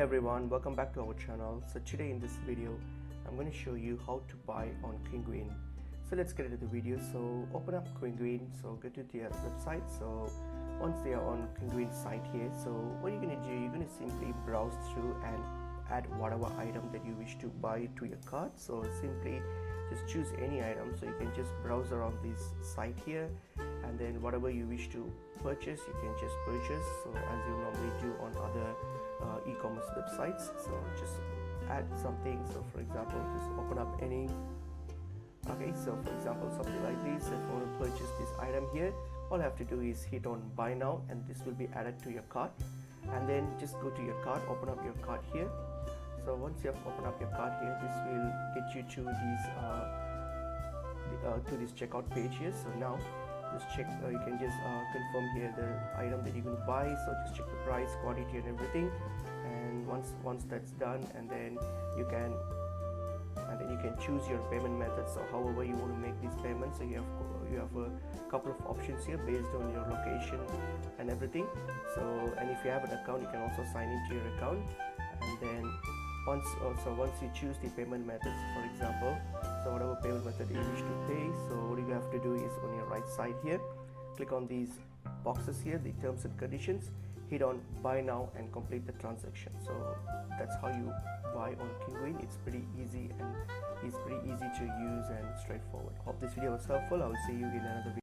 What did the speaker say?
everyone, welcome back to our channel. So today in this video I'm going to show you how to buy on Kinguin. So let's get into the video. So open up Kinguin, so go to their website. So once they are on Kinguin site here, so what you're going to do, you're going to simply browse through and add whatever item that you wish to buy to your cart. So simply just choose any item, so you can just browse around this site here, and then whatever you wish to purchase you can just purchase, so as you normally do on other e-commerce websites. So just add something, so for example just open up any, okay, so for example something like this. If you want to purchase this item here, all you have to do is hit on buy now and this will be added to your cart, and then just go to your cart, open up your cart here. So once you have opened up your cart here, this will get you to this checkout page here. So now just check, you can just confirm here the item that you're going to buy. So just check the price, quantity and everything, and once that's done, and then you can choose your payment method. So however you want to make this payment, so you have a couple of options here based on your location and everything. So, and if you have an account, you can also sign into your account, and then once you choose the payment methods, for example, so whatever payment method you wish to pay, so what you have to do is on your right side here, click on these boxes here, the terms and conditions, hit on buy now and complete the transaction. So that's how you buy on Kinguin. It's pretty easy and it's pretty easy to use and straightforward. Hope this video was helpful. I will see you in another video.